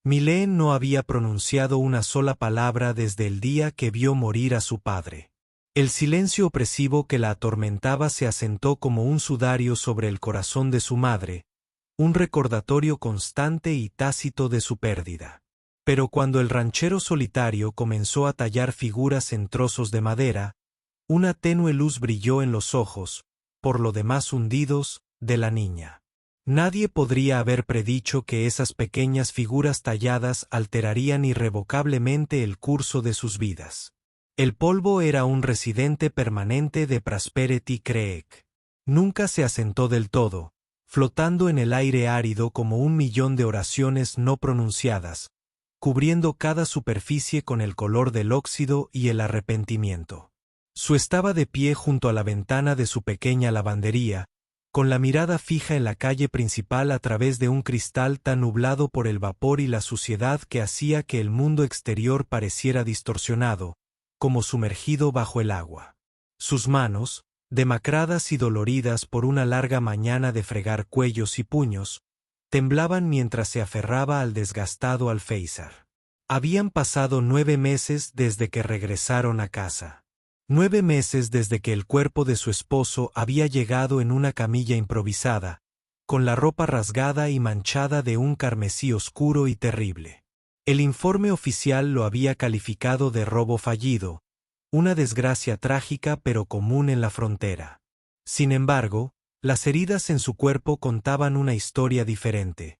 Mylène no había pronunciado una sola palabra desde el día que vio morir a su padre. El silencio opresivo que la atormentaba se asentó como un sudario sobre el corazón de su madre, un recordatorio constante y tácito de su pérdida. Pero cuando el ranchero solitario comenzó a tallar figuras en trozos de madera, una tenue luz brilló en los ojos, por lo demás hundidos, de la niña. Nadie podría haber predicho que esas pequeñas figuras talladas alterarían irrevocablemente el curso de sus vidas. El polvo era un residente permanente de Prosperity Creek. Nunca se asentó del todo, flotando en el aire árido como un millón de oraciones no pronunciadas, cubriendo cada superficie con el color del óxido y el arrepentimiento. Su estaba de pie junto a la ventana de su pequeña lavandería, con la mirada fija en la calle principal a través de un cristal tan nublado por el vapor y la suciedad que hacía que el mundo exterior pareciera distorsionado, como sumergido bajo el agua. Sus manos, demacradas y doloridas por una larga mañana de fregar cuellos y puños, temblaban mientras se aferraba al desgastado alféizar. Habían pasado 9 meses desde que regresaron a casa. 9 meses desde que el cuerpo de su esposo había llegado en una camilla improvisada, con la ropa rasgada y manchada de un carmesí oscuro y terrible. El informe oficial lo había calificado de robo fallido, una desgracia trágica pero común en la frontera. Sin embargo, las heridas en su cuerpo contaban una historia diferente,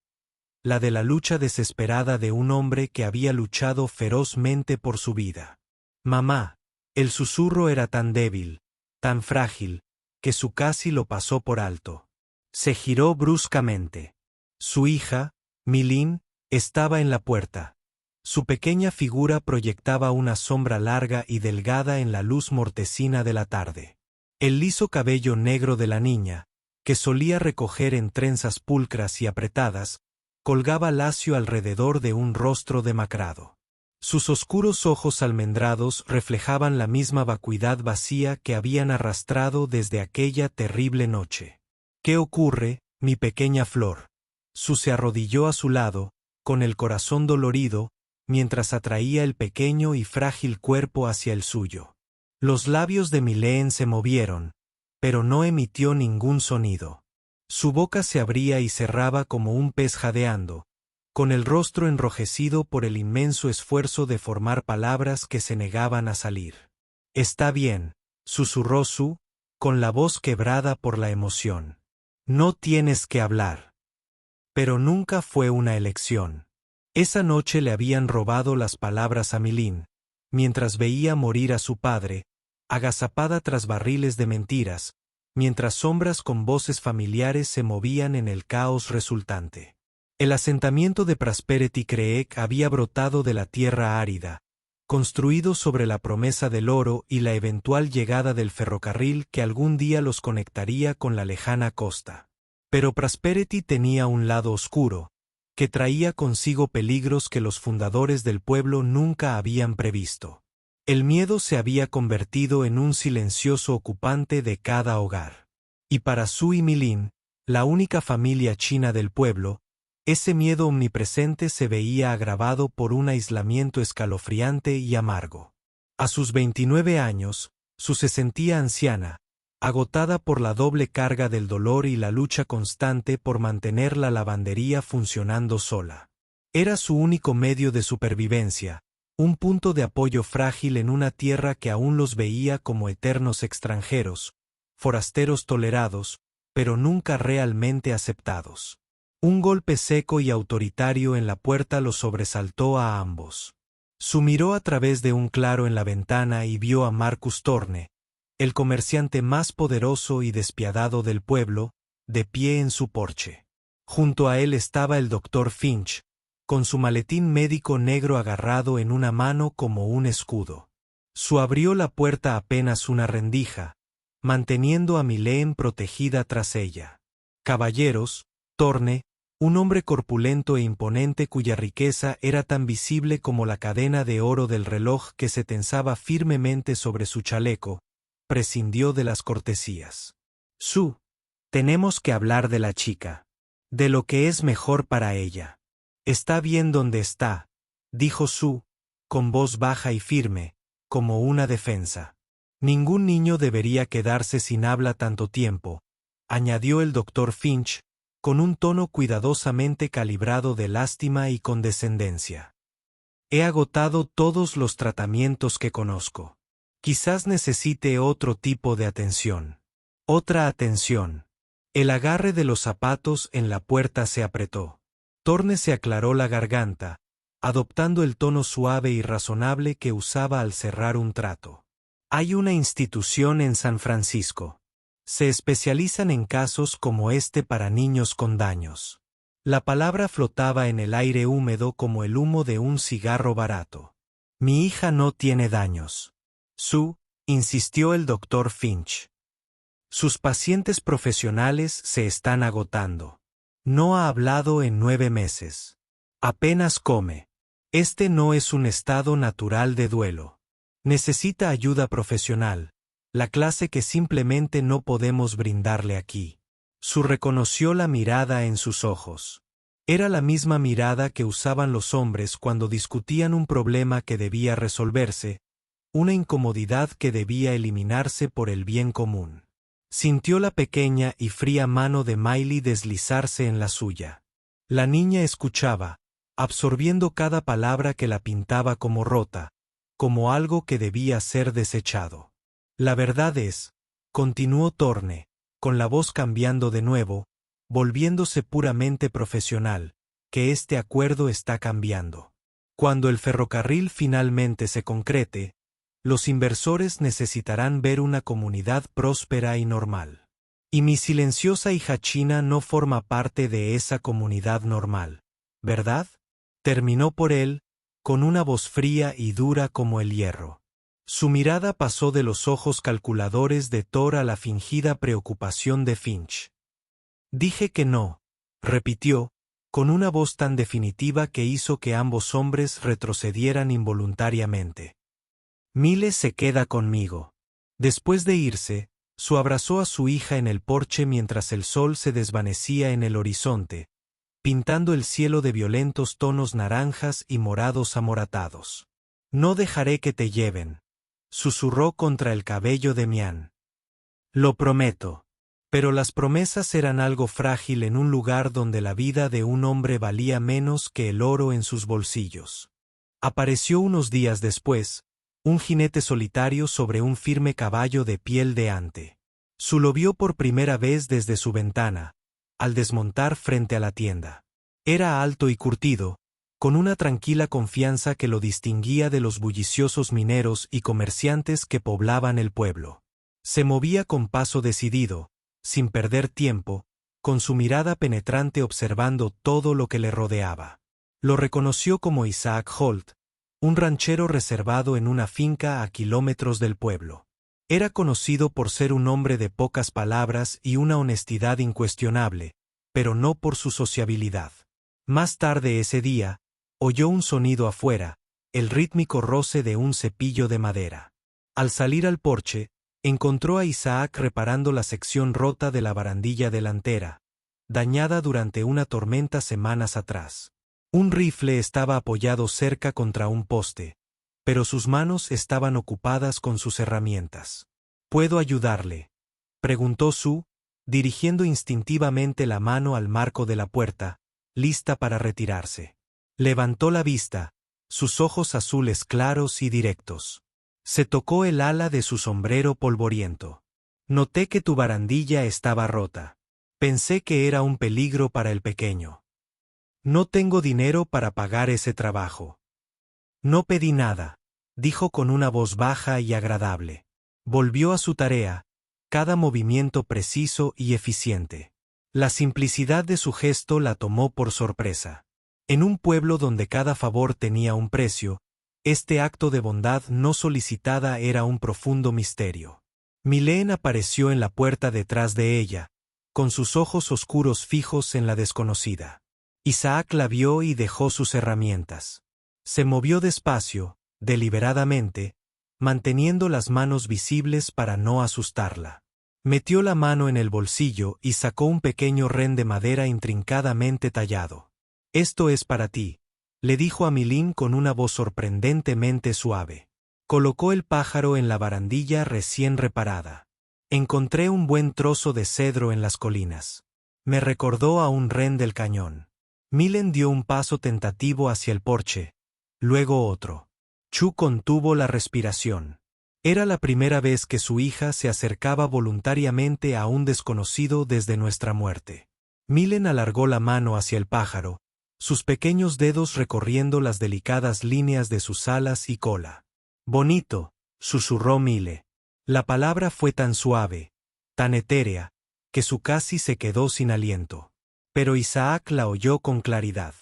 la de la lucha desesperada de un hombre que había luchado ferozmente por su vida. «Mamá». El susurro era tan débil, tan frágil, que su casi lo pasó por alto. Se giró bruscamente. Su hija, Mylène, estaba en la puerta. Su pequeña figura proyectaba una sombra larga y delgada en la luz mortecina de la tarde. El liso cabello negro de la niña, que solía recoger en trenzas pulcras y apretadas, colgaba lacio alrededor de un rostro demacrado. Sus oscuros ojos almendrados reflejaban la misma vacuidad vacía que habían arrastrado desde aquella terrible noche. «¿Qué ocurre, mi pequeña flor?» Sue se arrodilló a su lado, con el corazón dolorido, mientras atraía el pequeño y frágil cuerpo hacia el suyo. Los labios de Mylène se movieron, pero no emitió ningún sonido. Su boca se abría y cerraba como un pez jadeando, con el rostro enrojecido por el inmenso esfuerzo de formar palabras que se negaban a salir. «Está bien», susurró Sue, con la voz quebrada por la emoción. «No tienes que hablar». Pero nunca fue una elección. Esa noche le habían robado las palabras a Mylène, mientras veía morir a su padre, agazapada tras barriles de mentiras, mientras sombras con voces familiares se movían en el caos resultante. El asentamiento de Prosperity Creek había brotado de la tierra árida, construido sobre la promesa del oro y la eventual llegada del ferrocarril que algún día los conectaría con la lejana costa. Pero Prosperity tenía un lado oscuro, que traía consigo peligros que los fundadores del pueblo nunca habían previsto. El miedo se había convertido en un silencioso ocupante de cada hogar. Y para Sue y Mylène, la única familia china del pueblo, ese miedo omnipresente se veía agravado por un aislamiento escalofriante y amargo. A sus 29 años, Sue se sentía anciana, agotada por la doble carga del dolor y la lucha constante por mantener la lavandería funcionando sola. Era su único medio de supervivencia, un punto de apoyo frágil en una tierra que aún los veía como eternos extranjeros, forasteros tolerados, pero nunca realmente aceptados. Un golpe seco y autoritario en la puerta los sobresaltó a ambos. Sue miró a través de un claro en la ventana y vio a Marcus Thorne, el comerciante más poderoso y despiadado del pueblo, de pie en su porche. Junto a él estaba el Dr. Finch, con su maletín médico negro agarrado en una mano como un escudo. Sue abrió la puerta apenas una rendija, manteniendo a Mylène protegida tras ella. «Caballeros», Thorne, un hombre corpulento e imponente cuya riqueza era tan visible como la cadena de oro del reloj que se tensaba firmemente sobre su chaleco, prescindió de las cortesías. «Sue, tenemos que hablar de la chica. De lo que es mejor para ella». Está bien donde está, dijo Sue, con voz baja y firme, como una defensa. Ningún niño debería quedarse sin habla tanto tiempo, añadió el doctor Finch, con un tono cuidadosamente calibrado de lástima y condescendencia. He agotado todos los tratamientos que conozco. Quizás necesite otro tipo de atención. Otra atención. El agarre de los zapatos en la puerta se apretó. Thorne se aclaró la garganta, adoptando el tono suave y razonable que usaba al cerrar un trato. Hay una institución en San Francisco. Se especializan en casos como este para niños con daños. La palabra flotaba en el aire húmedo como el humo de un cigarro barato. Mi hija no tiene daños. Sue, insistió el doctor Finch. Sus pacientes profesionales se están agotando. No ha hablado en 9 meses. Apenas come. Este no es un estado natural de duelo. Necesita ayuda profesional, la clase que simplemente no podemos brindarle aquí. Sue reconoció la mirada en sus ojos. Era la misma mirada que usaban los hombres cuando discutían un problema que debía resolverse, una incomodidad que debía eliminarse por el bien común. Sintió la pequeña y fría mano de Miley deslizarse en la suya. La niña escuchaba, absorbiendo cada palabra que la pintaba como rota, como algo que debía ser desechado. La verdad es, continuó Thorne, con la voz cambiando de nuevo, volviéndose puramente profesional, que este acuerdo está cambiando. Cuando el ferrocarril finalmente se concrete, los inversores necesitarán ver una comunidad próspera y normal. Y mi silenciosa hija china no forma parte de esa comunidad normal, ¿verdad? Terminó por él, con una voz fría y dura como el hierro. Su mirada pasó de los ojos calculadores de Thor a la fingida preocupación de Finch. Dije que no, repitió, con una voz tan definitiva que hizo que ambos hombres retrocedieran involuntariamente. Miles se queda conmigo. Después de irse, Sue abrazó a su hija en el porche mientras el sol se desvanecía en el horizonte, pintando el cielo de violentos tonos naranjas y morados amoratados. No dejaré que te lleven, susurró contra el cabello de Mian. Lo prometo. Pero las promesas eran algo frágil en un lugar donde la vida de un hombre valía menos que el oro en sus bolsillos. Apareció unos días después, un jinete solitario sobre un firme caballo de piel de ante. Sue lo vio por primera vez desde su ventana, al desmontar frente a la tienda. Era alto y curtido, con una tranquila confianza que lo distinguía de los bulliciosos mineros y comerciantes que poblaban el pueblo. Se movía con paso decidido, sin perder tiempo, con su mirada penetrante observando todo lo que le rodeaba. Lo reconoció como Isaac Holt, un ranchero reservado en una finca a kilómetros del pueblo. Era conocido por ser un hombre de pocas palabras y una honestidad incuestionable, pero no por su sociabilidad. Más tarde ese día, oyó un sonido afuera, el rítmico roce de un cepillo de madera. Al salir al porche, encontró a Isaac reparando la sección rota de la barandilla delantera, dañada durante una tormenta semanas atrás. Un rifle estaba apoyado cerca contra un poste, pero sus manos estaban ocupadas con sus herramientas. ¿Puedo ayudarle?, preguntó Sue, dirigiendo instintivamente la mano al marco de la puerta, lista para retirarse. Levantó la vista, sus ojos azules claros y directos. Se tocó el ala de su sombrero polvoriento. Noté que tu barandilla estaba rota. Pensé que era un peligro para el pequeño. No tengo dinero para pagar ese trabajo. No pedí nada, dijo con una voz baja y agradable. Volvió a su tarea, cada movimiento preciso y eficiente. La simplicidad de su gesto la tomó por sorpresa. En un pueblo donde cada favor tenía un precio, este acto de bondad no solicitada era un profundo misterio. Milene apareció en la puerta detrás de ella, con sus ojos oscuros fijos en la desconocida. Isaac la vio y dejó sus herramientas. Se movió despacio, deliberadamente, manteniendo las manos visibles para no asustarla. Metió la mano en el bolsillo y sacó un pequeño ren de madera intrincadamente tallado. Esto es para ti, le dijo a Milén con una voz sorprendentemente suave. Colocó el pájaro en la barandilla recién reparada. Encontré un buen trozo de cedro en las colinas. Me recordó a un ren del cañón. Milén dio un paso tentativo hacia el porche, luego otro. Chu contuvo la respiración. Era la primera vez que su hija se acercaba voluntariamente a un desconocido desde nuestra muerte. Milén alargó la mano hacia el pájaro, sus pequeños dedos recorriendo las delicadas líneas de sus alas y cola. Bonito, susurró Mile. La palabra fue tan suave, tan etérea, que su casi se quedó sin aliento. Pero Isaac la oyó con claridad.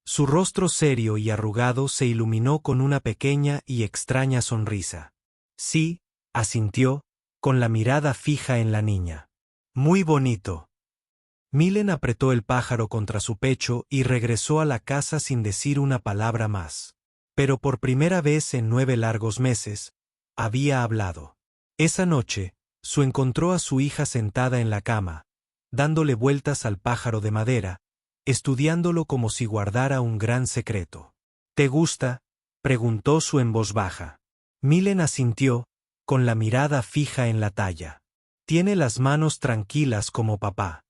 Su rostro serio y arrugado se iluminó con una pequeña y extraña sonrisa. Sí, asintió, con la mirada fija en la niña. Muy bonito. Milén apretó el pájaro contra su pecho y regresó a la casa sin decir una palabra más. Pero por primera vez en 9 largos meses, había hablado. Esa noche, Su encontró a su hija sentada en la cama, dándole vueltas al pájaro de madera, estudiándolo como si guardara un gran secreto. ¿Te gusta?, preguntó Su en voz baja. Milén asintió, con la mirada fija en la talla. Tiene las manos tranquilas como papá.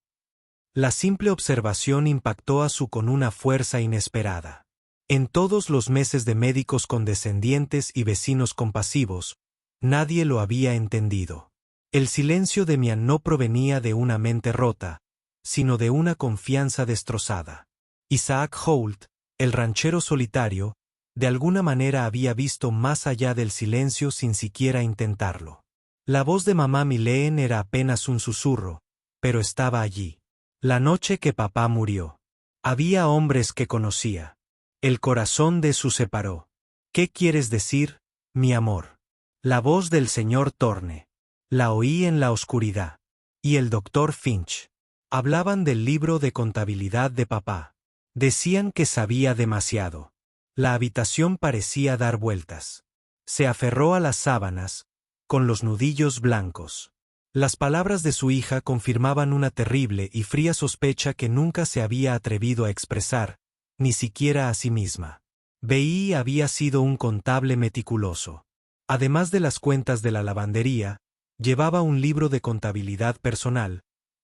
La simple observación impactó a Su con una fuerza inesperada. En todos los meses de médicos condescendientes y vecinos compasivos, nadie lo había entendido. El silencio de Mian no provenía de una mente rota, sino de una confianza destrozada. Isaac Holt, el ranchero solitario, de alguna manera había visto más allá del silencio sin siquiera intentarlo. La voz de mamá Milén era apenas un susurro, pero estaba allí. La noche que papá murió. Había hombres que conocía. El corazón de Su separó. ¿Qué quieres decir, mi amor? La voz del señor Thorne. La oí en la oscuridad. Y el doctor Finch. Hablaban del libro de contabilidad de papá. Decían que sabía demasiado. La habitación parecía dar vueltas. Se aferró a las sábanas, con los nudillos blancos. Las palabras de su hija confirmaban una terrible y fría sospecha que nunca se había atrevido a expresar, ni siquiera a sí misma. B.I. había sido un contable meticuloso. Además de las cuentas de la lavandería, llevaba un libro de contabilidad personal,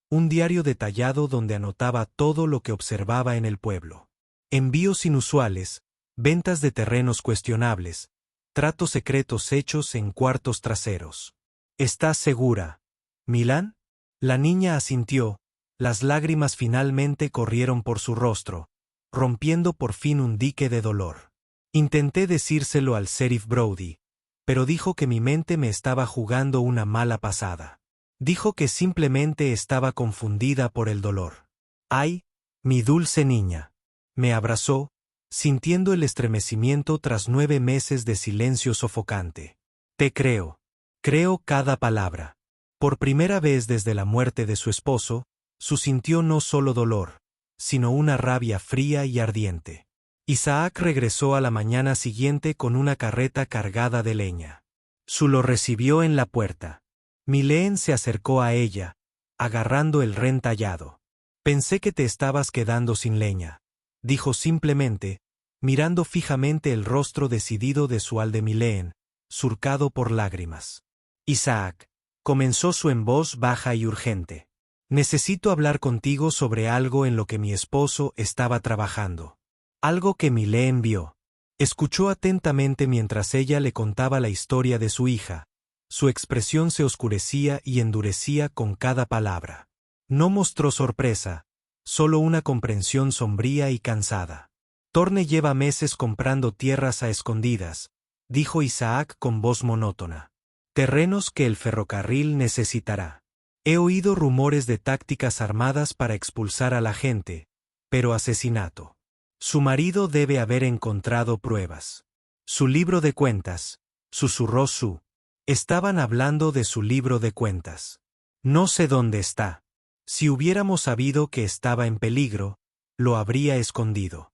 un diario detallado donde anotaba todo lo que observaba en el pueblo. Envíos inusuales, ventas de terrenos cuestionables, tratos secretos hechos en cuartos traseros. ¿Estás segura, Milán? La niña asintió, las lágrimas finalmente corrieron por su rostro, rompiendo por fin un dique de dolor. Intenté decírselo al sheriff Brody, pero dijo que mi mente me estaba jugando una mala pasada. Dijo que simplemente estaba confundida por el dolor. ¡Ay, mi dulce niña! Me abrazó, sintiendo el estremecimiento tras 9 meses de silencio sofocante. Te creo. Creo cada palabra. Por primera vez desde la muerte de su esposo, Su sintió no solo dolor, sino una rabia fría y ardiente. Isaac regresó a la mañana siguiente con una carreta cargada de leña. Su lo recibió en la puerta. Milén se acercó a ella, agarrando el ren tallado. Pensé que te estabas quedando sin leña, dijo simplemente, mirando fijamente el rostro decidido de su alde Milén, surcado por lágrimas. Isaac, comenzó Su en voz baja y urgente. Necesito hablar contigo sobre algo en lo que mi esposo estaba trabajando. Algo que Milén vio. Escuchó atentamente mientras ella le contaba la historia de su hija. Su expresión se oscurecía y endurecía con cada palabra. No mostró sorpresa, solo una comprensión sombría y cansada. Thorne lleva meses comprando tierras a escondidas, dijo Isaac con voz monótona. Terrenos que el ferrocarril necesitará. He oído rumores de tácticas armadas para expulsar a la gente, pero asesinato. Su marido debe haber encontrado pruebas. Su libro de cuentas, susurró Su. Estaban hablando de su libro de cuentas. No sé dónde está. Si hubiéramos sabido que estaba en peligro, lo habría escondido.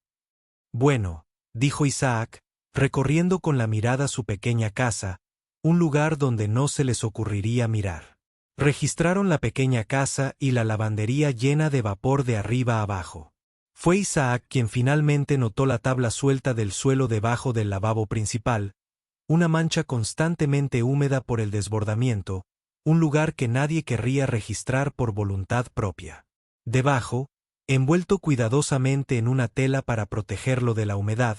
Bueno, dijo Isaac, recorriendo con la mirada su pequeña casa, un lugar donde no se les ocurriría mirar. Registraron la pequeña casa y la lavandería llena de vapor de arriba abajo. Fue Isaac quien finalmente notó la tabla suelta del suelo debajo del lavabo principal, una mancha constantemente húmeda por el desbordamiento, un lugar que nadie querría registrar por voluntad propia. Debajo, envuelto cuidadosamente en una tela para protegerlo de la humedad,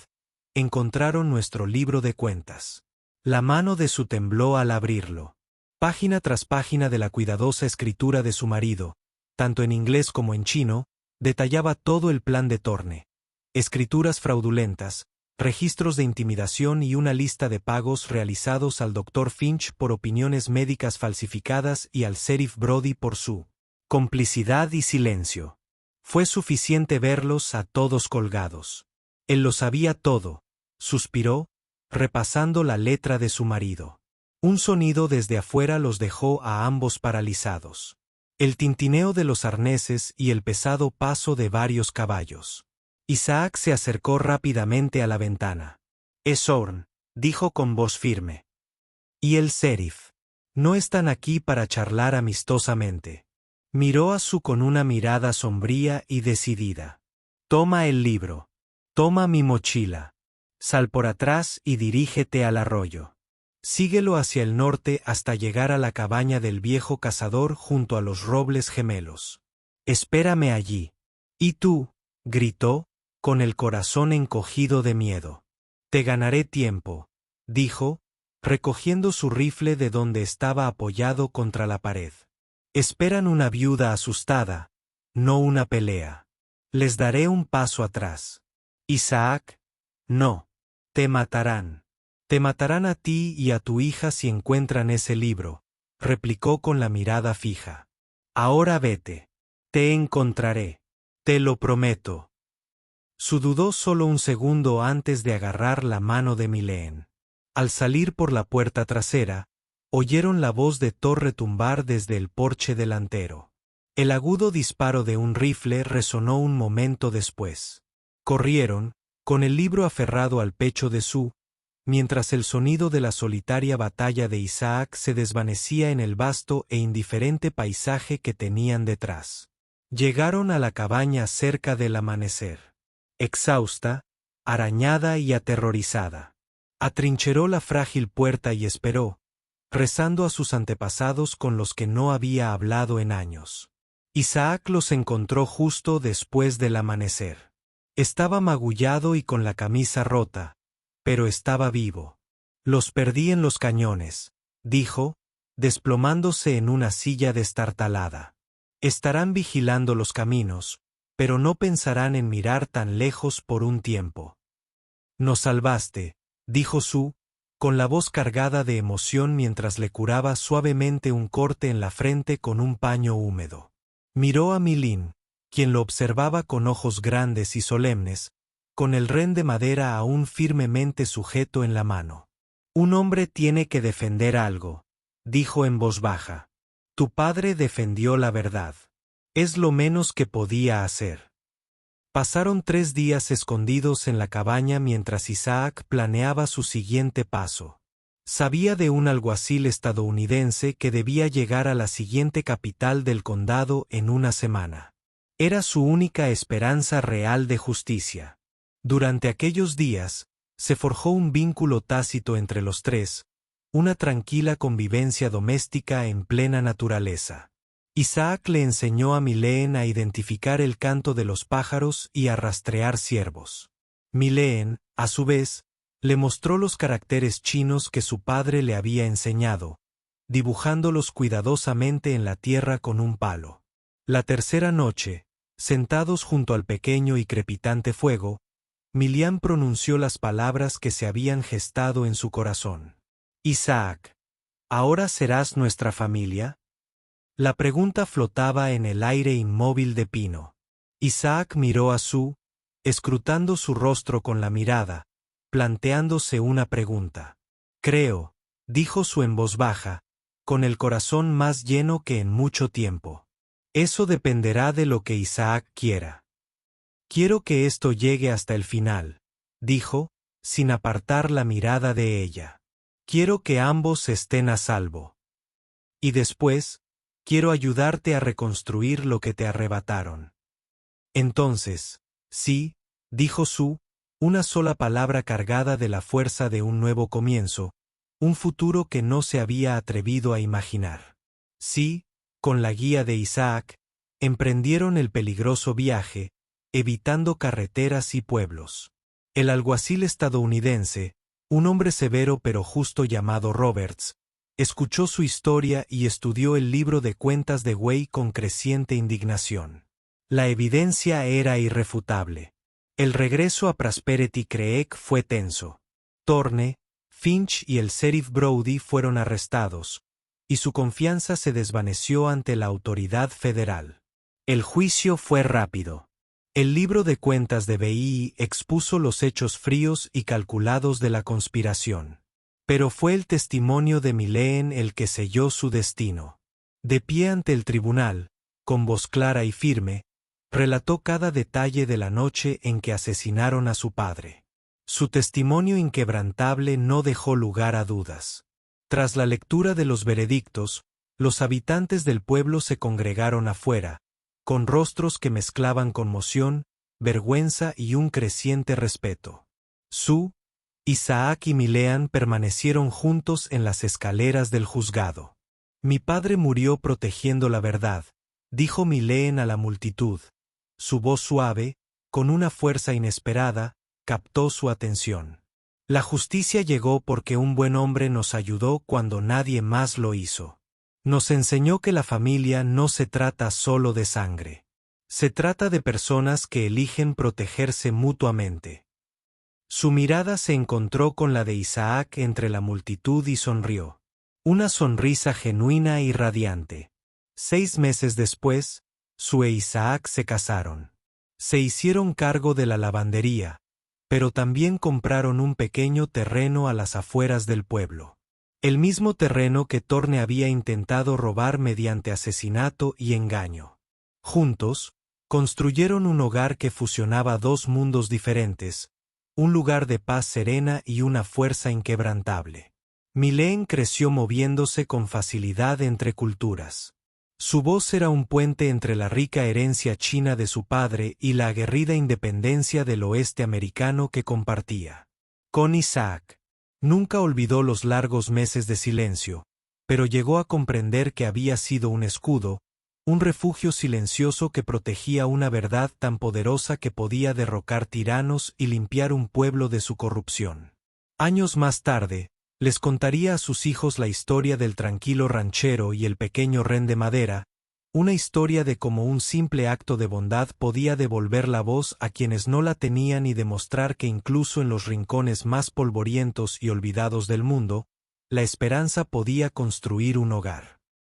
encontraron nuestro libro de cuentas. La mano de su tembló al abrirlo. Página tras página de la cuidadosa escritura de su marido, tanto en inglés como en chino, detallaba todo el plan de Thorne. Escrituras fraudulentas, registros de intimidación y una lista de pagos realizados al Dr. Finch por opiniones médicas falsificadas y al sheriff Brody por su complicidad y silencio. Fue suficiente verlos a todos colgados. Él lo sabía todo, suspiró, repasando la letra de su marido. Un sonido desde afuera los dejó a ambos paralizados. El tintineo de los arneses y el pesado paso de varios caballos. Isaac se acercó rápidamente a la ventana. «Es Orn», dijo con voz firme. «Y el sheriff. No están aquí para charlar amistosamente». Miró a Sue con una mirada sombría y decidida. «Toma el libro. Toma mi mochila. Sal por atrás y dirígete al arroyo. Síguelo hacia el norte hasta llegar a la cabaña del viejo cazador junto a los robles gemelos. Espérame allí». «¿Y tú?», gritó, con el corazón encogido de miedo. «Te ganaré tiempo», dijo, recogiendo su rifle de donde estaba apoyado contra la pared. «Esperan una viuda asustada, no una pelea. Les daré un paso atrás. Isaac, no. Te matarán. Te matarán a ti y a tu hija si encuentran ese libro», replicó con la mirada fija. «Ahora vete. Te encontraré. Te lo prometo». Sue dudó solo un segundo antes de agarrar la mano de Mylene. Al salir por la puerta trasera, oyeron la voz de Thor retumbar desde el porche delantero. El agudo disparo de un rifle resonó un momento después. Corrieron, con el libro aferrado al pecho de Sue, mientras el sonido de la solitaria batalla de Isaac se desvanecía en el vasto e indiferente paisaje que tenían detrás. Llegaron a la cabaña cerca del amanecer. Exhausta, arañada y aterrorizada. Atrincheró la frágil puerta y esperó, rezando a sus antepasados con los que no había hablado en años. Isaac los encontró justo después del amanecer. Estaba magullado y con la camisa rota, pero estaba vivo. «Los perdí en los cañones», dijo, desplomándose en una silla destartalada. «Estarán vigilando los caminos, pero no pensarán en mirar tan lejos por un tiempo». «Nos salvaste», dijo Sue, con la voz cargada de emoción mientras le curaba suavemente un corte en la frente con un paño húmedo. Miró a Mylene, quien lo observaba con ojos grandes y solemnes, con el ren de madera aún firmemente sujeto en la mano. «Un hombre tiene que defender algo», dijo en voz baja. «Tu padre defendió la verdad. Es lo menos que podía hacer». Pasaron 3 días escondidos en la cabaña mientras Isaac planeaba su siguiente paso. Sabía de un alguacil estadounidense que debía llegar a la siguiente capital del condado en una semana. Era su única esperanza real de justicia. Durante aquellos días, se forjó un vínculo tácito entre los tres, una tranquila convivencia doméstica en plena naturaleza. Isaac le enseñó a Mylene a identificar el canto de los pájaros y a rastrear ciervos. Mylene, a su vez, le mostró los caracteres chinos que su padre le había enseñado, dibujándolos cuidadosamente en la tierra con un palo. La tercera noche, sentados junto al pequeño y crepitante fuego, Mylene pronunció las palabras que se habían gestado en su corazón. «Isaac, ¿ahora serás nuestra familia?». La pregunta flotaba en el aire inmóvil de pino. Isaac miró a Sue, escrutando su rostro con la mirada, planteándose una pregunta. «Creo», dijo Sue en voz baja, con el corazón más lleno que en mucho tiempo. «Eso dependerá de lo que Isaac quiera». «Quiero que esto llegue hasta el final», dijo, sin apartar la mirada de ella. «Quiero que ambos estén a salvo. Y después, quiero ayudarte a reconstruir lo que te arrebataron». Entonces, Sí, dijo Su, una sola palabra cargada de la fuerza de un nuevo comienzo, un futuro que no se había atrevido a imaginar. Sí, con la guía de Isaac, emprendieron el peligroso viaje, evitando carreteras y pueblos. El alguacil estadounidense, un hombre severo pero justo llamado Roberts, escuchó su historia y estudió el libro de cuentas de Way con creciente indignación. La evidencia era irrefutable. El regreso a Prosperity Creek fue tenso. Thorne, Finch y el sheriff Brody fueron arrestados, y su confianza se desvaneció ante la autoridad federal. El juicio fue rápido. El libro de cuentas de BI expuso los hechos fríos y calculados de la conspiración. Pero fue el testimonio de Mileen el que selló su destino. De pie ante el tribunal, con voz clara y firme, relató cada detalle de la noche en que asesinaron a su padre. Su testimonio inquebrantable no dejó lugar a dudas. Tras la lectura de los veredictos, los habitantes del pueblo se congregaron afuera, con rostros que mezclaban conmoción, vergüenza y un creciente respeto. Su, Isaac y Milean permanecieron juntos en las escaleras del juzgado. Mi padre murió protegiendo la verdad, dijo Mileen a la multitud. Su voz suave, con una fuerza inesperada, captó su atención. La justicia llegó porque un buen hombre nos ayudó cuando nadie más lo hizo. Nos enseñó que la familia no se trata solo de sangre. Se trata de personas que eligen protegerse mutuamente. Su mirada se encontró con la de Isaac entre la multitud y sonrió. Una sonrisa genuina y radiante. 6 meses después, Su e Isaac se casaron. Se hicieron cargo de la lavandería, pero también compraron un pequeño terreno a las afueras del pueblo. El mismo terreno que Thorne había intentado robar mediante asesinato y engaño. Juntos, construyeron un hogar que fusionaba dos mundos diferentes, un lugar de paz serena y una fuerza inquebrantable. Mileen creció moviéndose con facilidad entre culturas. Su voz era un puente entre la rica herencia china de su padre y la aguerrida independencia del oeste americano que compartía. Con Isaac, nunca olvidó los largos meses de silencio, pero llegó a comprender que había sido un escudo, un refugio silencioso que protegía una verdad tan poderosa que podía derrocar tiranos y limpiar un pueblo de su corrupción. Años más tarde, les contaría a sus hijos la historia del tranquilo ranchero y el pequeño ren de madera, una historia de cómo un simple acto de bondad podía devolver la voz a quienes no la tenían y demostrar que incluso en los rincones más polvorientos y olvidados del mundo, la esperanza podía construir un hogar.